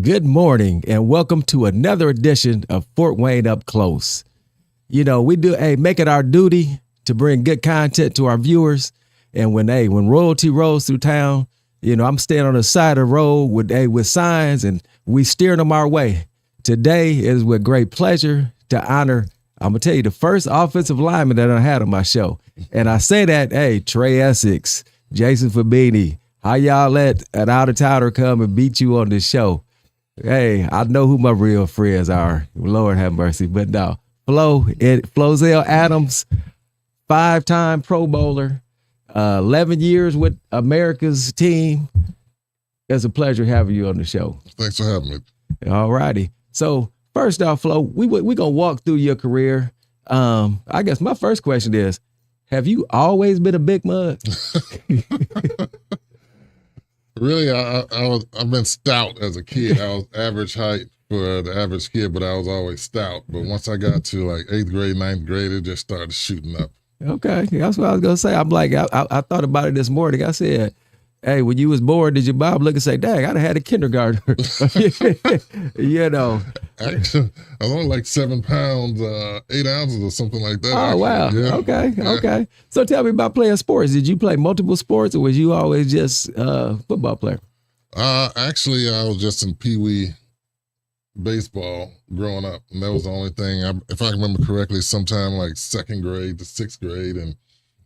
Good morning and welcome to another edition of Fort Wayne Up Close. We make it our duty to bring good content to our viewers. And when royalty rolls through town, I'm staying on the side of the road with signs and we steering them our way. Today is with great pleasure to honor, I'm going to tell you, the first offensive lineman that I had on my show. And I say that, Trey Essex, Jason Fabini, how y'all let an out-of-towner come and beat you on this show? Hey, I know who my real friends are. Lord have mercy. But no, Flozell Adams, 5-time Pro Bowler, 11 years with America's team. It's a pleasure having you on the show. Thanks for having me. All righty. So first off, Flo, we're going to walk through your career. I guess my first question is, have you always been a big mug? Really, I've been stout as a kid. I was average height for the average kid, but I was always stout. But once I got to like 8th grade, 9th grade, it just started shooting up. Okay, that's what I was going to say. I'm like, I thought about it this morning. I said, hey, when you was born, did your mom look and say, dang, I'd have had a kindergartner? Actually, I was only like 7 pounds, 8 ounces or something like that. Oh, actually. wow. Yeah. Okay. So tell me about playing sports. Did you play multiple sports or was you always just a football player? Actually, I was just in peewee baseball growing up. And that was the only thing, if I remember correctly, sometime like 2nd grade to 6th grade and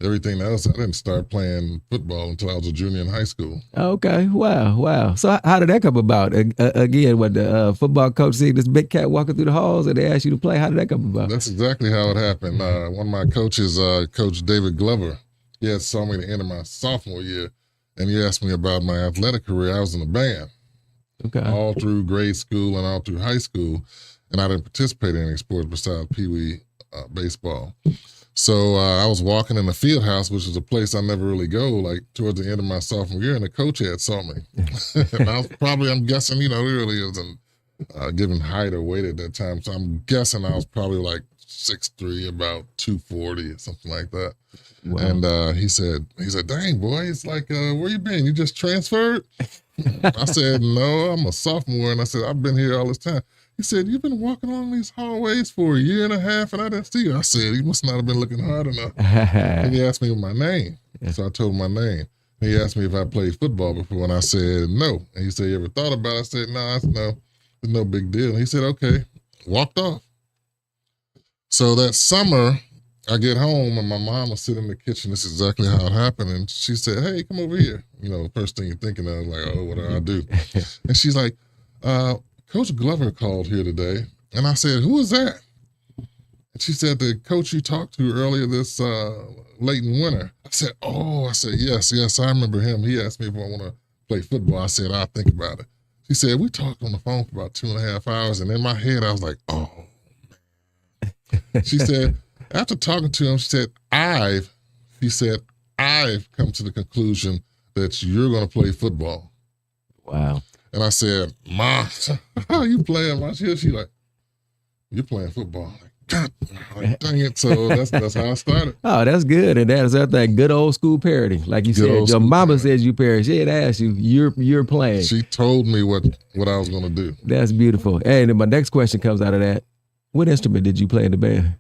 everything else, I didn't start playing football until I was a junior in high school. Okay, wow. So how did that come about? Again, when the football coach see this big cat walking through the halls and they asked you to play, how did that come about? That's exactly how it happened. One of my coaches, Coach David Glover, he had saw me at the end of my sophomore year, and he asked me about my athletic career. I was in a band all through grade school and all through high school, and I didn't participate in any sports besides peewee baseball. So I was walking in the field house, which is a place I never really go, like towards the end of my sophomore year, and the coach had saw me. And I was I'm guessing, he really wasn't given height or weight at that time. So I'm guessing I was probably like 6'3", about 240 or something like that. Wow. And he said, dang, boy, it's like, where you been? You just transferred? I said, no, I'm a sophomore. And I said, I've been here all this time. He said, you've been walking along these hallways for a year and a half, and I didn't see you. I said, you must not have been looking hard enough. And he asked me my name. So I told him my name. And he asked me if I played football before, and I said, no. And he said, you ever thought about it? I said, no, it's no big deal. And he said, okay, walked off. So that summer, I get home, and my mom was sitting in the kitchen. This is exactly how it happened. And she said, hey, come over here. The first thing you're thinking of is like, oh, what do I do? And she's like, Coach Glover called here today. And I said, who is that? And she said, the coach you talked to earlier this late in winter. I said, yes, I remember him. He asked me if I want to play football. I said, I'll think about it. She said, we talked on the phone for about 2.5 hours. And in my head, I was like, oh, man. She said, after talking to him, she said, I've come to the conclusion that you're going to play football. Wow. And I said, Ma, how you playing? She's like, you're playing football. God, dang it. So that's how I started. Oh, that's good. And that's that good old school parenting. Like you said, your mama says you parent. She had asked you, you're playing. She told me what I was going to do. That's beautiful. And then my next question comes out of that. What instrument did you play in the band?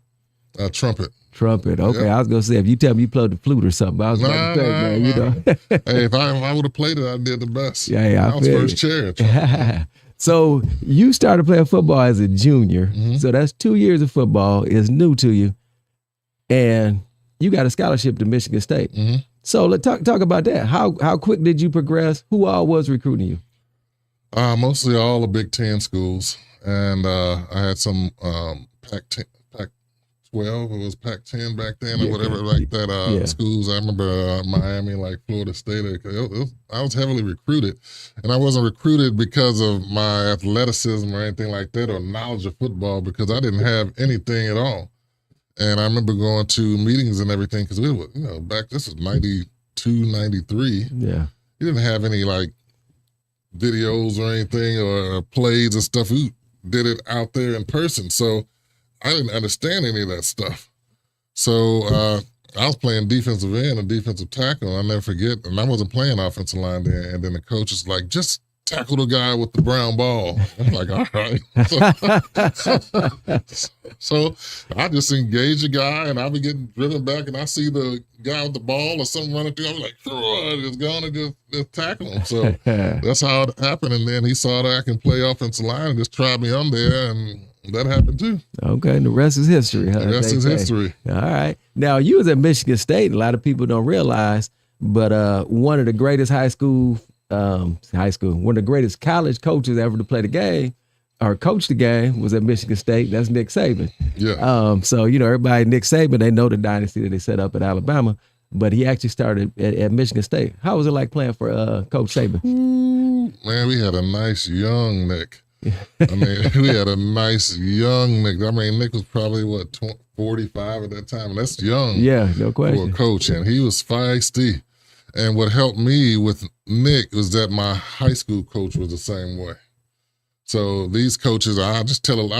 Trumpet. Trumpet. Okay, yep. I was gonna say if you tell me you played the flute or something, I was about to say, man, Hey, if I would have played it, I did the best. Yeah, I was first chair. So you started playing football as a junior. Mm-hmm. So that's 2 years of football is new to you, and you got a scholarship to Michigan State. Mm-hmm. So let's talk about that. How quick did you progress? Who all was recruiting you? Mostly all the Big Ten schools, and I had some Pac-12. It was Pac-10 back then or whatever like that. Schools. I remember Miami, like Florida State. I was heavily recruited, and I wasn't recruited because of my athleticism or anything like that or knowledge of football because I didn't have anything at all. And I remember going to meetings and everything because we were, back, this was 92, 93. Yeah. You didn't have any like videos or anything or plays and stuff. We did it out there in person. So I didn't understand any of that stuff. So I was playing defensive end and defensive tackle. I'll never forget. And I wasn't playing offensive line then. And then the coach was like, just tackle the guy with the brown ball. I'm like, all right. So I just engage the guy, and I'll be getting driven back, and I see the guy with the ball or something running through. I'm like, just going to just tackle him. So that's how it happened. And then he saw that I can play offensive line and just tried me on there, and that happened too. Okay, and the rest is history. Huh? The rest is history. All right. Now, you was at Michigan State. A lot of people don't realize, but one of the greatest one of the greatest college coaches ever to play the game or coach the game was at Michigan State. That's Nick Saban. Yeah. So, everybody, Nick Saban, they know the dynasty that they set up at Alabama, but he actually started at Michigan State. How was it like playing for Coach Saban? Man, we had a nice young Nick. I mean, we had a nice young Nick. I mean, Nick was probably, 45 at that time. And that's young. Yeah, no question. For a coach, and he was feisty. And what helped me with Nick was that my high school coach was the same way. So these coaches, I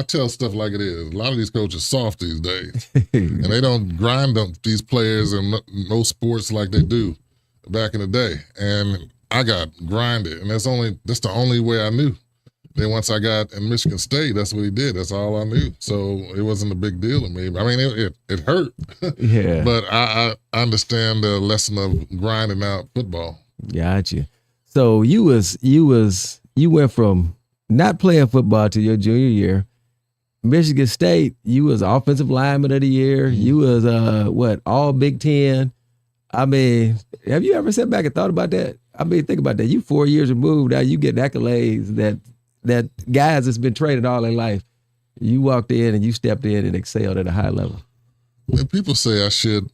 tell stuff like it is. A lot of these coaches soft these days, and they don't grind up these players in most sports like they do back in the day. And I got grinded, and that's the only way I knew. Then once I got in Michigan State, that's what he did. That's all I knew. So it wasn't a big deal to me. I mean, it hurt. Yeah. But I understand the lesson of grinding out football. Gotcha. So you went from not playing football to your junior year. Michigan State, you was offensive lineman of the year. Mm-hmm. You was all Big Ten. I mean, have you ever sat back and thought about that? I mean, think about that. You 4 years removed, now you get accolades that guys that's been traded all their life. You walked in and you stepped in and excelled at a high level. And people say I should,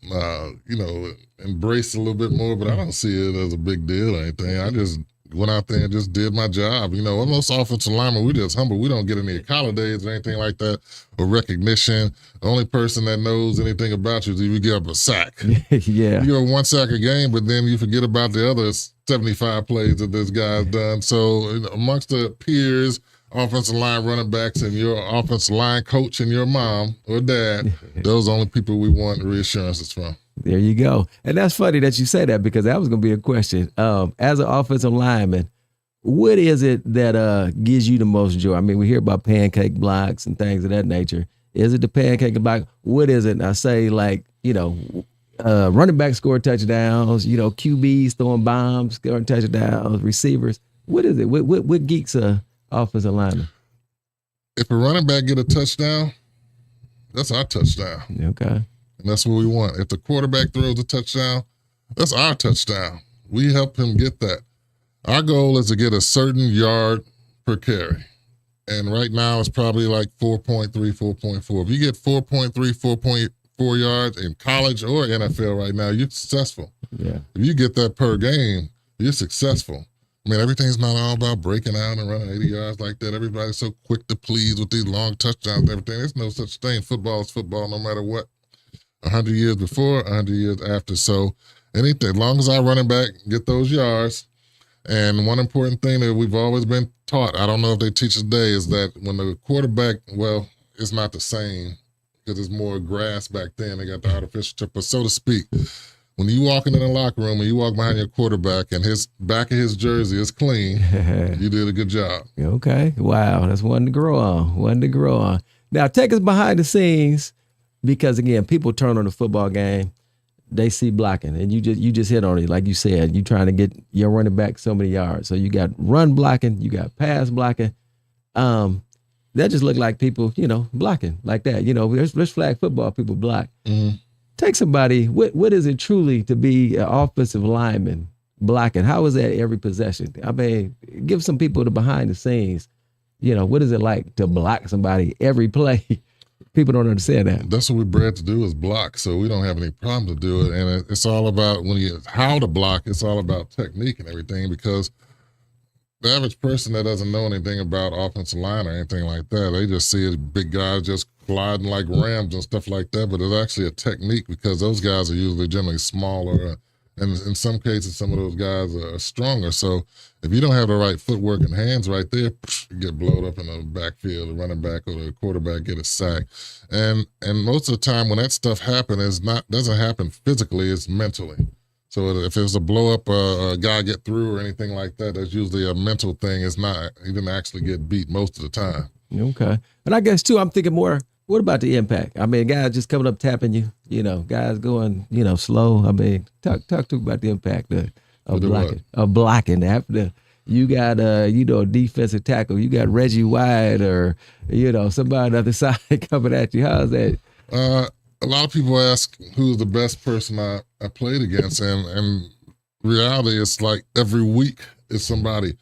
embrace a little bit more, but I don't see it as a big deal or anything. I just went out there and just did my job. Most offensive linemen, we just humble. We don't get any accolades or anything like that or recognition. The only person that knows anything about you is if you give up a sack. Yeah. You give up one sack a game, but then you forget about the other 75 plays that this guy's done. So amongst the peers, offensive line running backs, and your offensive line coach and your mom or dad, those are the only people we want reassurances from. There you go. And that's funny that you say that, because that was going to be a question. As an offensive lineman, what is it that gives you the most joy? I mean, we hear about pancake blocks and things of that nature. Is it the pancake block? What is it? And I say, running back score touchdowns, QBs throwing bombs, scoring touchdowns, receivers. What is it? What geeks a offensive lineman? If a running back get a touchdown, that's our touchdown. Okay. And that's what we want. If the quarterback throws a touchdown, that's our touchdown. We help him get that. Our goal is to get a certain yard per carry. And right now it's probably like 4.3, 4.4. If you get 4.3, 4.4 yards in college or NFL right now, you're successful. Yeah. If you get that per game, you're successful. I mean, everything's not all about breaking out and running 80 yards like that. Everybody's so quick to please with these long touchdowns and everything. There's no such thing. Football is football no matter what. 100 years before, 100 years after. So anything, as long as our running back get those yards. And one important thing that we've always been taught, I don't know if they teach today, is that when the quarterback, it's not the same because it's more grass back then. They got the artificial turf, but so to speak, when you walk into the locker room and you walk behind your quarterback and his back of his jersey is clean, you did a good job. Okay. Wow. That's one to grow on. Now take us behind the scenes. Because again, people turn on the football game, they see blocking, and you just hit on it, like you said. You trying to get your running back so many yards. So you got run blocking, you got pass blocking. That just look like people, blocking like that. There's flag football, people block. Mm-hmm. Take somebody. What is it truly to be an offensive lineman blocking? How is that every possession? I mean, give some people the behind the scenes. What is it like to block somebody every play? People don't understand that. That's what we're bred to do, is block. So we don't have any problem to do it. And it's all about how to block. It's all about technique and everything, because the average person that doesn't know anything about offensive line or anything like that, they just see big guys just gliding like rams and stuff like that. But it's actually a technique, because those guys are usually generally smaller. And in some cases, some of those guys are stronger. So if you don't have the right footwork and hands right there, you get blowed up in the backfield. The running back or the quarterback get a sack. And most of the time when that stuff happens, doesn't happen physically, it's mentally. So if it's a blow up, a guy get through or anything like that, that's usually a mental thing. It's not. He didn't actually get beat most of the time. Okay. And I guess too, I'm thinking more. What about the impact? I mean, guys just coming up tapping you. You know, guys going, slow. I mean, talk to me about the impact of blocking. Of blocking after you got a defensive tackle. You got Reggie White or somebody on the other side coming at you. How's that? A lot of people ask who's the best person I played against, and reality is like every week is somebody.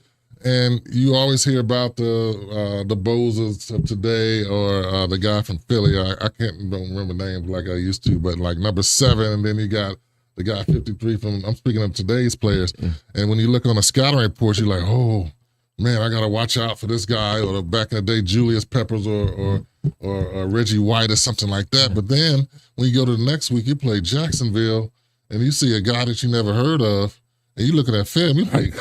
And you always hear about the Bozers of today or the guy from Philly. I don't remember names like I used to, but like number 7, and then you got the guy 53 from, I'm speaking of today's players. Yeah. And when you look on the scouting report, you're like, oh, man, I got to watch out for this guy, or back in the day, Julius Peppers or Reggie White or something like that. But then when you go to the next week, you play Jacksonville, and you see a guy that you never heard of, and you look at that film, you're like,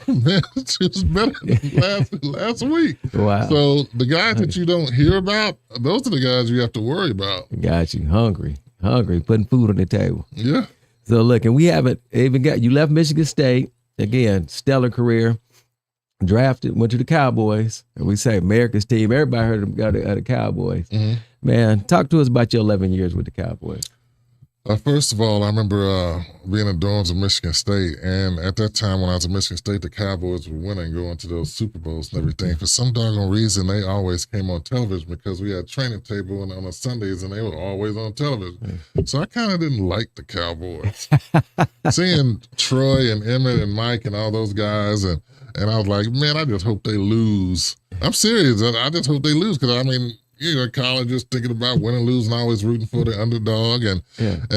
man, it's better than last week. Wow. So the guys that you don't hear about, those are the guys you have to worry about. Got you. Hungry, putting food on the table. Yeah. So look, and we haven't even got, you left Michigan State, again, stellar career, drafted, went to the Cowboys, and we say America's team. Everybody heard of the Cowboys. Mm-hmm. Man, talk to us about your 11 years with the Cowboys. First of all, I remember being in dorms at Michigan State, and at that time when I was at Michigan State, the Cowboys were winning, going to those Super Bowls and everything. For some doggone reason, they always came on television because we had training table on the Sundays, and they were always on television. So I kind of didn't like the Cowboys. Seeing Troy and Emmett and Mike and all those guys, and I was like, man, I just hope they lose. I'm serious. I just hope they lose because, I mean, college just thinking about winning, losing, always rooting for the underdog. And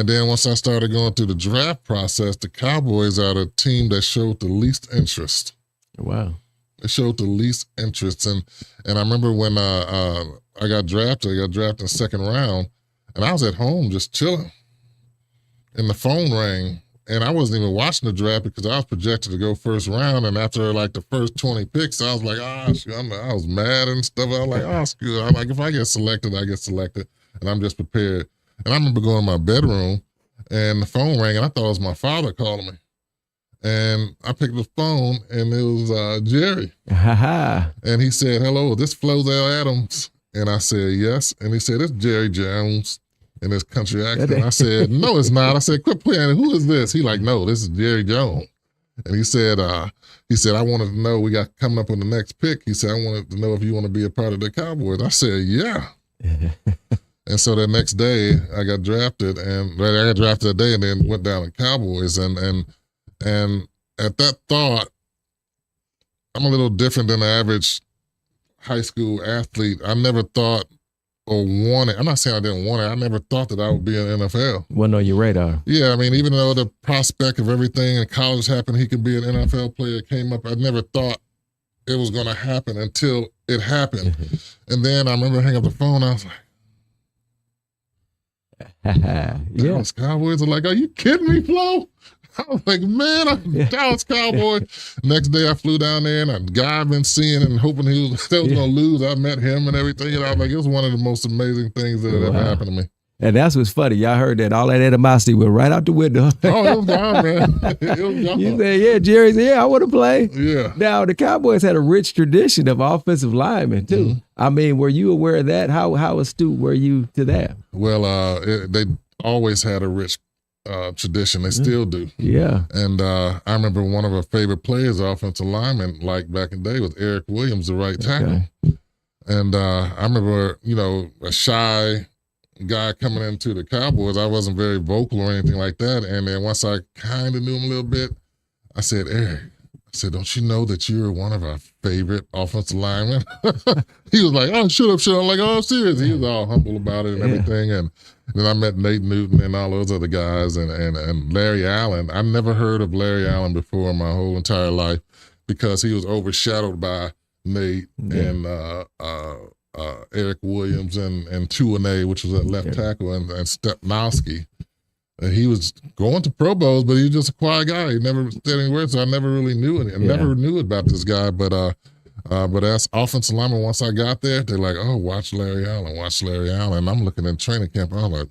then once I started going through the draft process, the Cowboys are the team that showed the least interest. Wow. They showed the least interest. And I remember when I got drafted in the second round, and I was at home just chilling. And the phone rang. And I wasn't even watching the draft because I was projected to go first round. And after like the first 20 picks, I was like, I was mad and stuff. I was like, screw it. I'm like, if I get selected, I get selected. And I'm just prepared. And I remember going to my bedroom and the phone rang, and I thought it was my father calling me. And I picked the phone, and it was Jerry. And he said, hello, this Flozell Adams? And I said, yes. And he said, it's Jerry Jones. In his country accent. I said, no, it's not. I said, quit playing. Who is this? He like, no, this is Jerry Jones. And he said, I wanted to know, we got coming up on the next pick. He said, I wanted to know if you want to be a part of the Cowboys. I said, yeah. And so the next day I got drafted, and I got drafted that day and then went down to Cowboys. And at that thought, I'm a little different than the average high school athlete. I never thought or wanted, I'm not saying I didn't want it, I never thought that I would be in the NFL. Wasn't on your radar. Yeah, I mean, even though the prospect of everything in college happened, he could be an NFL player, came up, I never thought it was going to happen until it happened. And then I remember hanging up the phone, I was like, Dallas Cowboys are like, are you kidding me, Flo? I was like, man, I'm Dallas Cowboy. Next day I flew down there, and a guy I've been seeing and hoping they was going to lose, I met him and everything. And I was like, it was one of the most amazing things that ever happened to me. And that's what's funny. Y'all heard that. All that animosity went right out the window. Oh, it was gone, man. It was gone. You said, yeah, Jerry said, yeah, I want to play. Yeah. Now, the Cowboys had a rich tradition of offensive linemen, too. Mm-hmm. I mean, were you aware of that? How astute were you to that? Well, they always had a rich tradition. They still do. Yeah. And I remember one of our favorite players, offensive lineman, like back in the day, was Eric Williams, the right tackle. Okay. And I remember, a shy guy coming into the Cowboys. I wasn't very vocal or anything like that. And then once I kind of knew him a little bit, I said, Eric, don't you know that you're one of our favorite offensive linemen? He was like, oh, shut up. I'm like, oh, I'm serious. He was all humble about it and everything. And then I met Nate Newton and all those other guys and Larry Allen. I never heard of Larry Allen before in my whole entire life because he was overshadowed by Nate and Eric Williams and Tuanay, which was at left tackle, and Stepnowski. And he was going to Pro Bowls, but he was just a quiet guy. He never said any words, so I never really knew it. Never knew about this guy. But as offensive lineman, once I got there, they're like, oh, watch Larry Allen. And I'm looking at training camp. I'm like,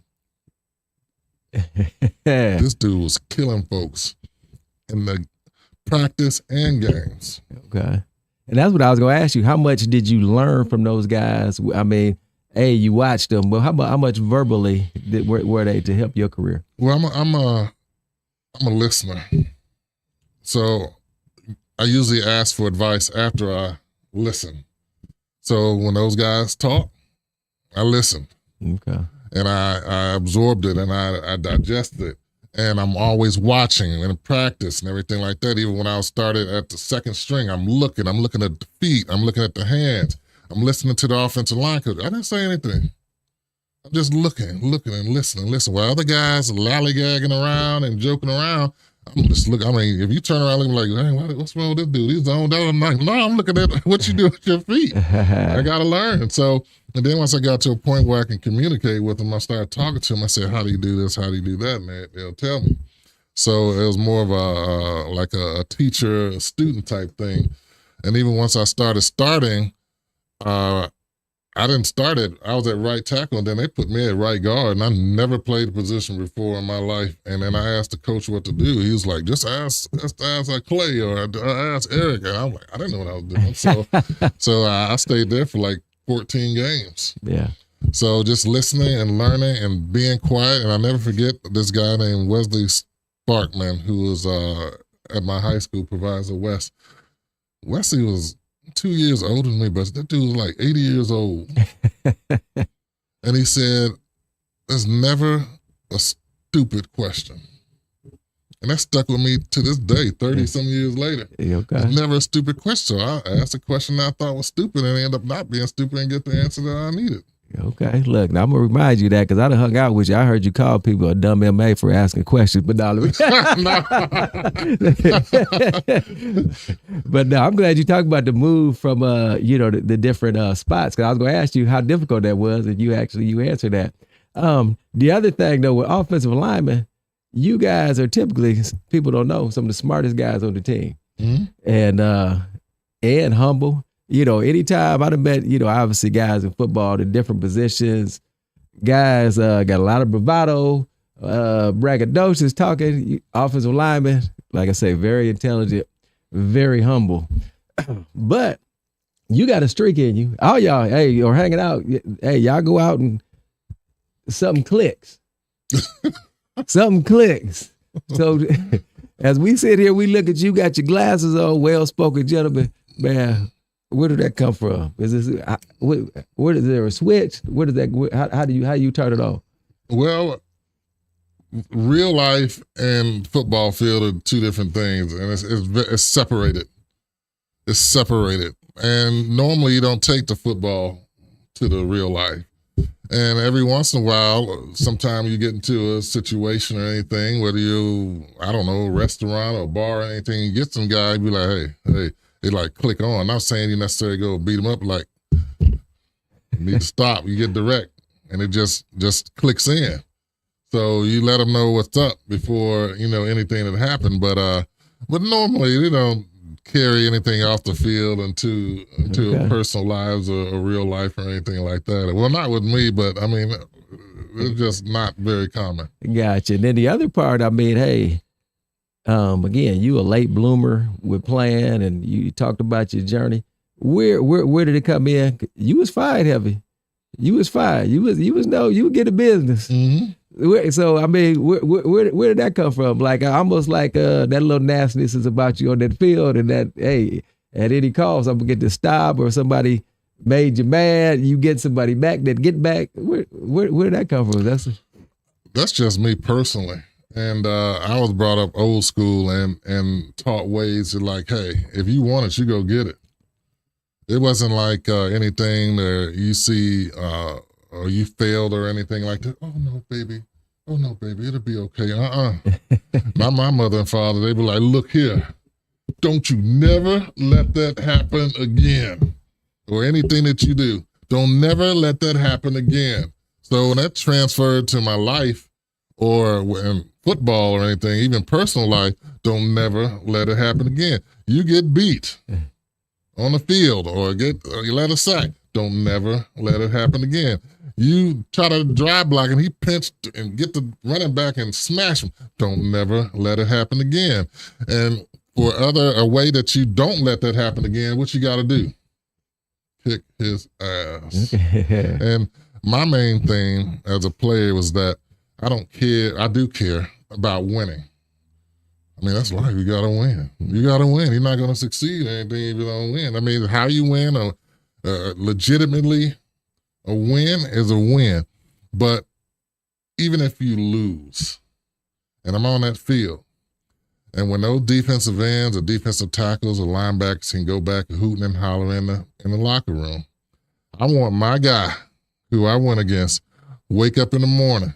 This dude was killing folks in the practice and games. Okay. And that's what I was going to ask you. How much did you learn from those guys? I mean, hey, you watched them, but how much verbally were they to help your career? Well, I'm a listener. So I usually ask for advice after I listen. So when those guys talk, I listened. Okay. And I absorbed it and I digested it. And I'm always watching and practice and everything like that. Even when I started at the second string, I'm looking at the feet, I'm looking at the hands, I'm listening to the offensive line coach. I didn't say anything. I'm just looking and listening. While other guys are lollygagging around and joking around, I'm just looking. I mean, if you turn around looking like, hey, what's wrong with this dude? He's zoned out. I'm like, no, I'm looking at what you do with your feet. I got to learn. So, and then once I got to a point where I can communicate with them, I started talking to them. I said, how do you do this? How do you do that? And they'll tell me. So it was more of a teacher-student type thing. And even once I starting, I didn't start it. I was at right tackle, and then they put me at right guard, and I never played the position before in my life. And then I asked the coach what to do. He was like, just ask Clay or ask Eric. And I'm like, I didn't know what I was doing. So I stayed there for like 14 games. Yeah. So just listening and learning and being quiet. And I never forget this guy named Wesley Sparkman, who was at my high school, Provisor West. Wesley was 2 years older than me, but that dude was like 80 years old. And he said, there's never a stupid question. And that stuck with me to this day, 30-some years later. Okay. There's never a stupid question. So I asked a question that I thought was stupid and ended up not being stupid and get the answer that I needed. Okay, look, now I'm going to remind you that because I done hung out with you. I heard you call people a dumb MA for asking questions, but no. But no, I'm glad you talked about the move from, the different spots, because I was going to ask you how difficult that was, and you answered that. The other thing, though, with offensive linemen, you guys are typically, people don't know, some of the smartest guys on the team. Mm-hmm. And humble. Anytime I'd have met, obviously guys in football in different positions, guys got a lot of bravado, braggadocious talking, offensive linemen, like I say, very intelligent, very humble. But you got a streak in you. All y'all, hey, you're hanging out. Hey, y'all go out and something clicks. Something clicks. So as we sit here, we look at you, got your glasses on, well-spoken gentleman, man. Where did that come from? Is this where is there a switch? Where does that? How do you turn it off? Well, real life and football field are two different things, and it's separated. It's separated, and normally you don't take the football to the real life. And every once in a while, sometimes you get into a situation or anything, whether you, I don't know, a restaurant or a bar or anything, you get some guy, be like, hey. They like click on. I'm not saying you necessarily go beat them up. Like, you need to stop. You get direct, and it just clicks in. So you let them know what's up before anything that happened. But normally they don't carry anything off the field into personal lives or real life or anything like that. Well, not with me, but I mean, it's just not very common. Gotcha. And then the other part, I mean, hey. Again, you a late bloomer with playing, and you talked about your journey. Where did it come in? You was fired heavy. You was fired. You would get a business. Mm-hmm. So I mean, where did that come from? Like almost like that little nastiness is about you on that field, and that hey, at any cost I'm gonna get this stop, or somebody made you mad. You get somebody back that get back. Where did that come from? That's just me personally. And I was brought up old school and taught ways to like, hey, if you want it, you go get it. It wasn't like anything that you see or you failed or anything like that. Oh, no, baby, it'll be okay. My mother and father, they were like, look here, don't you never let that happen again. Or anything that you do, don't never let that happen again. So when that transferred to my life, or in football or anything, even personal life, don't never let it happen again. You get beat on the field or you let a sack. Don't never let it happen again. You try to drive block and he pinched and get the running back and smash him. Don't never let it happen again. And for a way that you don't let that happen again, what you got to do? Kick his ass. And my main thing as a player was that I do care about winning. I mean, that's life. You got to win. You got to win. You're not going to succeed at anything if you don't win. I mean, how you win legitimately, a win is a win. But even if you lose, and I'm on that field, and when those defensive ends or defensive tackles or linebackers can go back and hooting and hollering in the locker room, I want my guy who I went against wake up in the morning,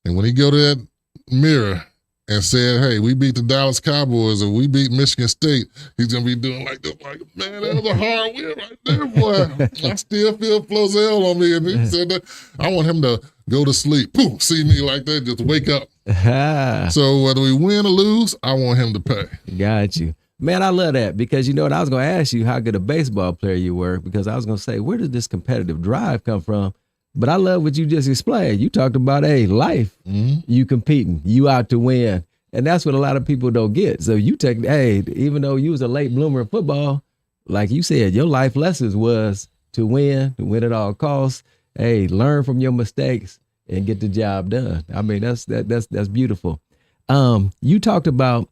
and when he go to that mirror and said, hey, we beat the Dallas Cowboys or we beat Michigan State, he's going to be doing like this, like, man, that was a hard win right there, boy. I still feel Flozell on me. And he said that. I want him to go to sleep, poof, see me like that, just wake up. So whether we win or lose, I want him to pay. Got you. Man, I love that because you know what? I was going to ask you how good a baseball player you were because I was going to say, where did this competitive drive come from? But I love what you just explained. You talked about, life, you competing, you out to win. And that's what a lot of people don't get. So you take, even though you was a late bloomer in football, like you said, your life lessons was to win at all costs. Learn from your mistakes and get the job done. I mean, that's beautiful. You talked about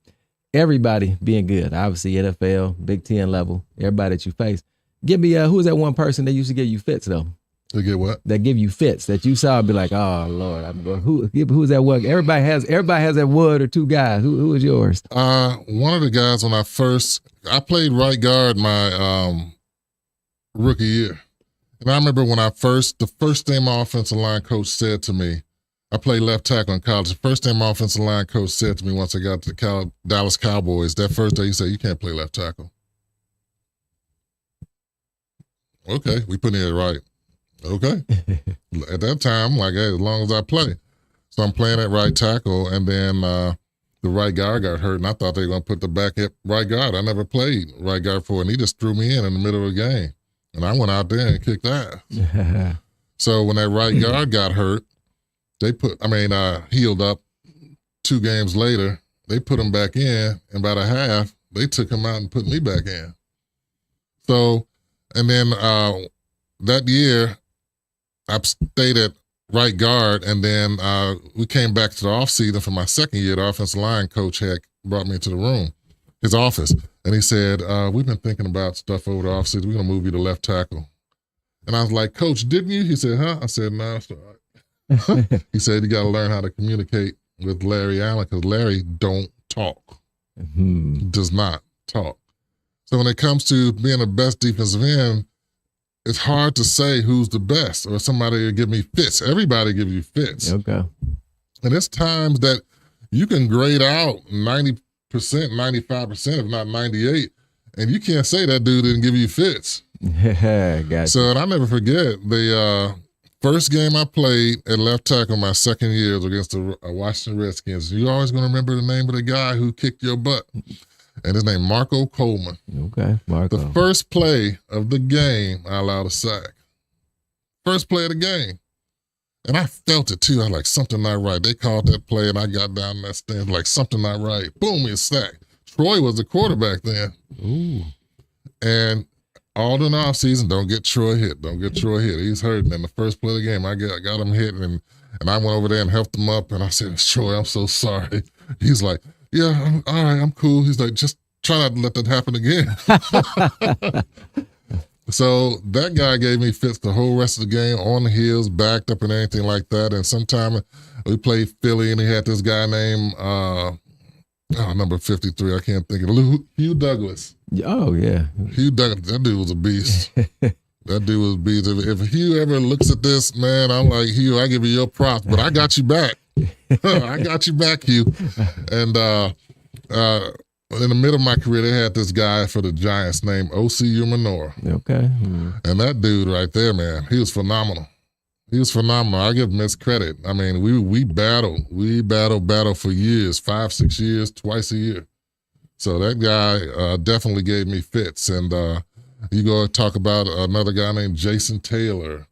everybody being good. Obviously, NFL, Big Ten level, everybody that you face. Give me, who was that one person that used to give you fits, though? To get what? That give you fits that you saw and be like, oh Lord, I'm going. Who's that one? Everybody has that one or two guys. Who was yours? One of the guys when I played right guard my rookie year, and I remember when the first thing my offensive line coach said to me, I played left tackle in college. The first thing my offensive line coach said to me once I got to the Dallas Cowboys, that first day he said, "You can't play left tackle." Okay, we put it right. Okay. At that time, like, as long as I play. So I'm playing at right tackle, and then the right guard got hurt, and I thought they were going to put the back at right guard. I never played right guard before, and he just threw me in the middle of the game. And I went out there and kicked ass. So when that right guard got hurt, healed up 2 games later, they put him back in, and by the half, they took him out and put me back in. So, and then that year, I stayed at right guard, and then we came back to the offseason for my second year. The offensive line coach had brought me into the room, his office, and he said, we've been thinking about stuff over the offseason. We're going to move you to left tackle. And I was like, Coach, didn't you? He said, huh? I said, no, it's all right. He said, you got to learn how to communicate with Larry Allen because Larry don't talk. Does not talk. So when it comes to being the best defensive end, it's hard to say who's the best or somebody will give me fits. Everybody give you fits. Okay. And it's times that you can grade out 90%, 95%, if not 98%, and you can't say that dude didn't give you fits. Gotcha. So, and I never forget, the first game I played at left tackle my second year was against the Washington Redskins. You're always going to remember the name of the guy who kicked your butt. And his name, Marco Coleman. Okay, Marco. The first play of the game, I allowed a sack. First play of the game. And I felt it too. I was like, something not right. They called that play, and I got down in that stand like, something not right. Boom, it's sack. Troy was the quarterback then. Ooh. And all in the offseason, don't get Troy hit. Don't get Troy hit. He's hurting. In the first play of the game, I got him hit, and I went over there and helped him up, and I said, Troy, I'm so sorry. He's like, yeah, all right, I'm cool. He's like, just try not to let that happen again. So that guy gave me fits the whole rest of the game, on the heels, backed up and anything like that. And sometime we played Philly, and he had this guy named, number 53, I can't think of it, Hugh Douglas. Oh, yeah. Hugh Douglas, that dude was a beast. That dude was a beast. If Hugh ever looks at this, man, I'm like, Hugh, I give you your props, but I got you back. I got you back, Hugh. And in the middle of my career, they had this guy for the Giants named O.C. Umanor. Okay. And that dude right there, man, he was phenomenal. He was phenomenal. I give him his credit. I mean, we battled. We battled for years, 5-6 years, twice a year. So that guy definitely gave me fits. And You go talk about another guy named Jason Taylor,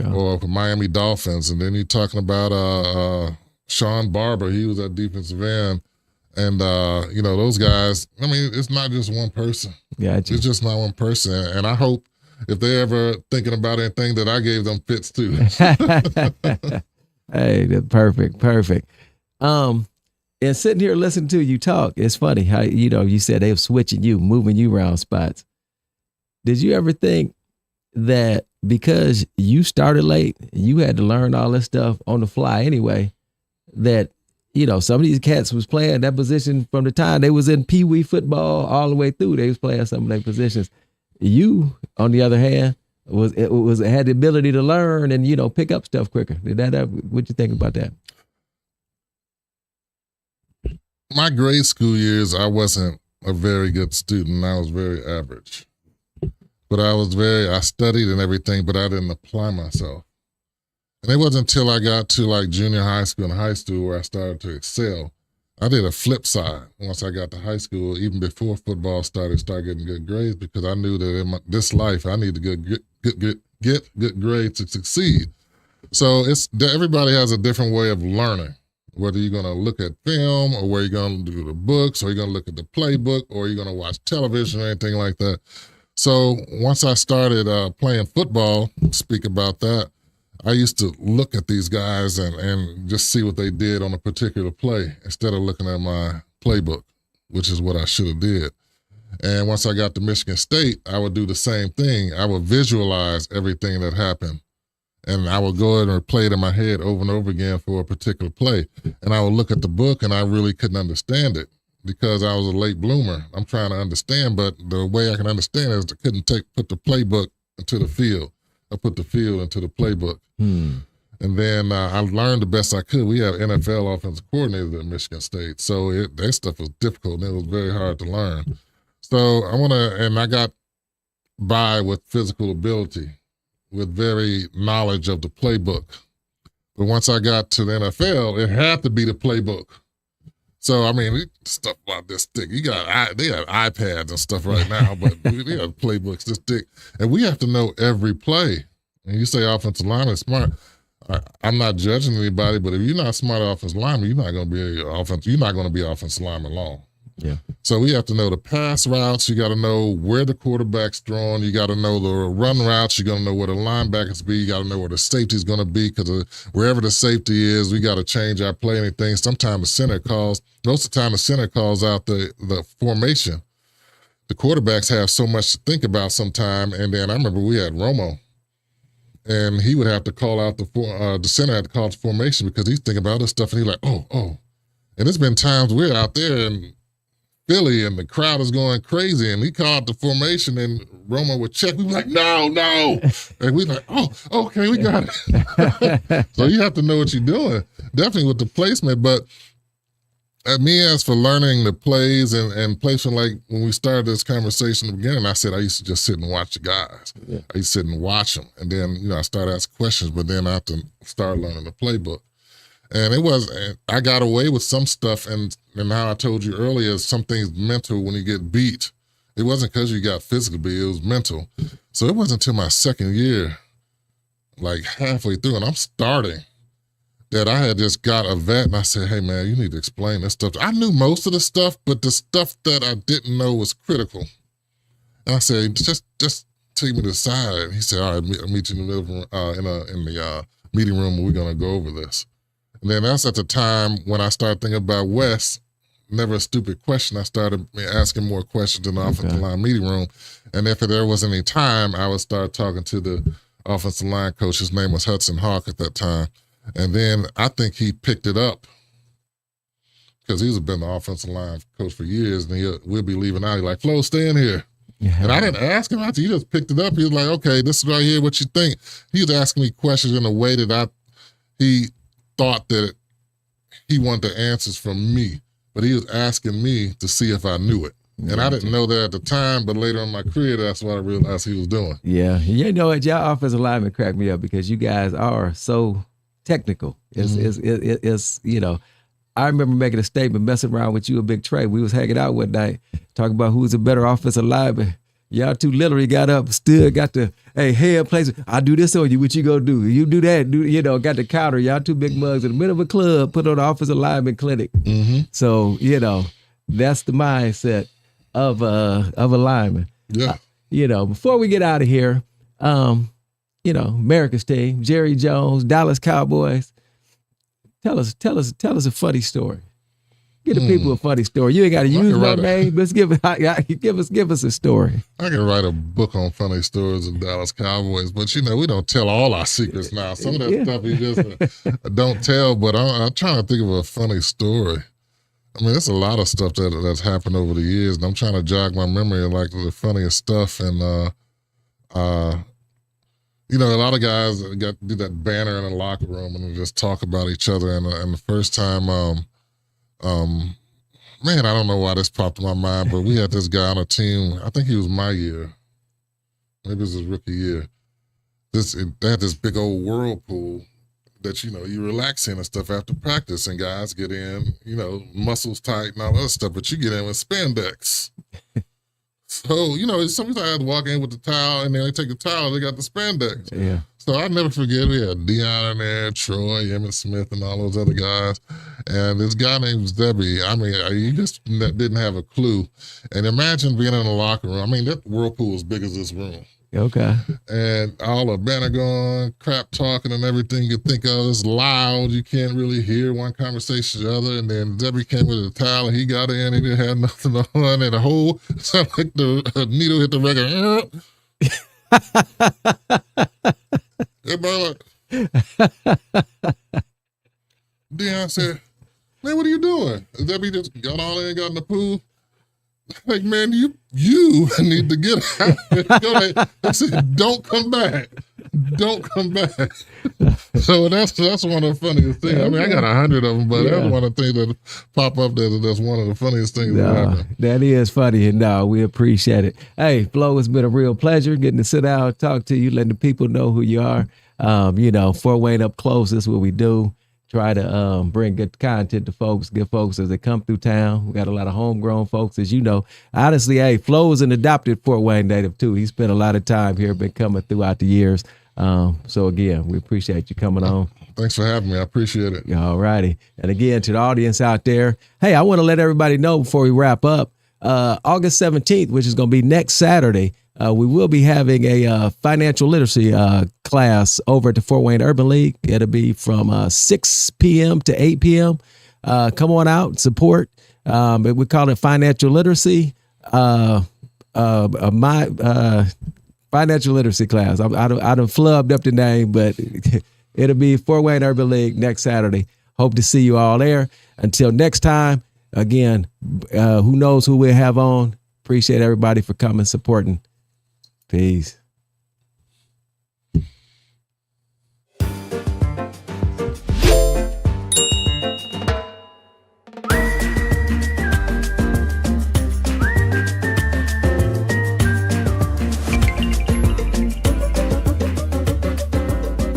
or Miami Dolphins, and then you're talking about Sean Barber. He was at defensive end. And, those guys, I mean, it's not just one person. Gotcha. It's just not one person. And I hope if they're ever thinking about anything that I gave them fits too. Hey, that's perfect. And sitting here listening to you talk, it's funny how, you said they were switching you, moving you around spots. Did you ever think that because you started late, you had to learn all this stuff on the fly anyway, that, some of these cats was playing that position from the time they was in Pee Wee football all the way through, they was playing some of their positions. You, on the other hand, had the ability to learn and, pick up stuff quicker. What you think about that? My grade school years, I wasn't a very good student. I was very average. But I studied and everything, but I didn't apply myself. And it wasn't until I got to like junior high school and high school where I started to excel. I did a flip side once I got to high school, even before football started getting good grades, because I knew that in this life I need to get good grades to succeed. So everybody has a different way of learning, whether you're going to look at film or where you're going to do the books or you're going to look at the playbook or you're going to watch television or anything like that. So once I started playing football, speak about that, I used to look at these guys and just see what they did on a particular play instead of looking at my playbook, which is what I should have did. And once I got to Michigan State, I would do the same thing. I would visualize everything that happened, and I would go ahead and play it in my head over and over again for a particular play. And I would look at the book, and I really couldn't understand it because I was a late bloomer. I'm trying to understand, but the way I can understand is I couldn't put the playbook into the field. I put the field into the playbook. And then I learned the best I could. We have NFL offensive coordinators at Michigan State, so that stuff was difficult, and it was very hard to learn. So I got by with physical ability, with very knowledge of the playbook. But once I got to the NFL, it had to be the playbook. So, I mean, stuff about this thick. They have iPads and stuff right now, but they have playbooks this thick. And we have to know every play. And you say offensive lineman is smart. I'm not judging anybody, but if you're not smart offensive lineman, you're not going to be offensive lineman long. Yeah. So we have to know the pass routes. You got to know where the quarterback's throwing. You got to know the run routes. You got to know where the linebackers be. You got to know where the safety's going to be, because wherever the safety is, we got to change our play. Anything. Sometimes the center calls. Most of the time, the center calls out the formation. The quarterbacks have so much to think about sometime. And then I remember we had Romo, and he would have to call out the center had to call the formation because he's thinking about this stuff, and he's like, oh. And there's been times we're out there and Philly, and the crowd is going crazy, and he called the formation, and Romo would check. We were like, no. And we like, oh, okay, we got it. So you have to know what you're doing, definitely with the placement. But me, as for learning the plays and placement, like when we started this conversation at the beginning, I said I used to just sit and watch the guys. Yeah. I used to sit and watch them. And then, I started asking questions, but then I have to start learning the playbook. And I got away with some stuff, and how I told you earlier, some things mental when you get beat. It wasn't because you got physically beat, it was mental. So it wasn't until my second year, like halfway through, and I'm starting, that I had just got a vet, and I said, hey, man, you need to explain this stuff. I knew most of the stuff, but the stuff that I didn't know was critical. And I said, just take me to the side. And he said, all right, I'll meet you in the in the meeting room, and we're going to go over this. And then that's at the time when I started thinking about Wes. Never a stupid question. I started asking more questions in the offensive line meeting room. And if there was any time, I would start talking to the offensive line coach. His name was Hudson Hawk at that time. And then I think he picked it up because he's been the offensive line coach for years. And we'll be leaving out. He's like, Flo, stay in here. Yeah. And I didn't ask him. He just picked it up. He was like, okay, this is right here. What you think? He was asking me questions in a way that he thought that he wanted the answers from me, but he was asking me to see if I knew it. And I didn't know that at the time, but later in my career, that's what I realized he was doing. Yeah. You know what? Y'all offensive linemen crack me up because you guys are so technical. It's I remember making a statement, messing around with you and Big Trey. We was hanging out one night, talking about who's a better offensive lineman, Y'all two literally got up, stood, got the head place. I do this on you. What you gonna do? You do that. Got the counter. Y'all two big mugs in the middle of a club. Put on the offensive lineman clinic. Mm-hmm. So that's the mindset of a lineman. Yeah. Before we get out of here, America's team, Jerry Jones, Dallas Cowboys. Tell us a funny story. Give the people a funny story. You ain't got to use my name. Let's give us a story. I can write a book on funny stories of Dallas Cowboys, but we don't tell all our secrets now. Some of that stuff you just don't tell. But I'm trying to think of a funny story. I mean, there's a lot of stuff that's happened over the years, and I'm trying to jog my memory of like the funniest stuff. And a lot of guys got to do that banner in the locker room and just talk about each other. And the first time, man, I don't know why this popped in my mind, but we had this guy on a team. I think he was my year. Maybe it was his rookie year. They had this big old whirlpool that, you relax in and stuff after practice, and guys get in, muscles tight and all that stuff, but you get in with spandex. So, sometimes I had to walk in with the towel, and then they take the towel, they got the spandex. Yeah. So I'll never forget, we had Dion in there, Troy, Emmitt Smith, and all those other guys. And this guy named Debbie, I mean, he just didn't have a clue. And imagine being in the locker room. I mean, that whirlpool is big as this room. Okay. And all the banner going, crap talking and everything you think of is loud. You can't really hear one conversation to the other. And then Debbie came with a towel and he got in. He didn't have nothing on. And the whole, sounded like the needle hit the record. Everybody Dion said, man, what are you doing? Debbie just got all in, got in the pool. Like, man, you need to get out. I said, don't come back. Don't come back. So that's one of the funniest things. I mean, I got 100 of them, but that's one of the things that pop up there. That's one of the funniest things that happen. That is funny, and we appreciate it. Hey, Flo, it's been a real pleasure getting to sit down and talk to you, letting the people know who you are. Fort Wayne Up Close, this is what we do. Try to bring good content to folks, good folks as they come through town. We got a lot of homegrown folks, as you know. Honestly, Flo is an adopted Fort Wayne native, too. He spent a lot of time here, been coming throughout the years. So, again, we appreciate you coming on. Thanks for having me. I appreciate it. All righty. And, again, to the audience out there, hey, I want to let everybody know before we wrap up, August 17th, which is going to be next Saturday, we will be having a financial literacy class over at the Fort Wayne Urban League. It'll be from 6 p.m. to 8 p.m. Come on out and support. We call it financial literacy. Financial literacy class. I done flubbed up the name, but it'll be Fort Wayne Urban League next Saturday. Hope to see you all there. Until next time, again, who knows who we'll have on. Appreciate everybody for coming, supporting. Peace.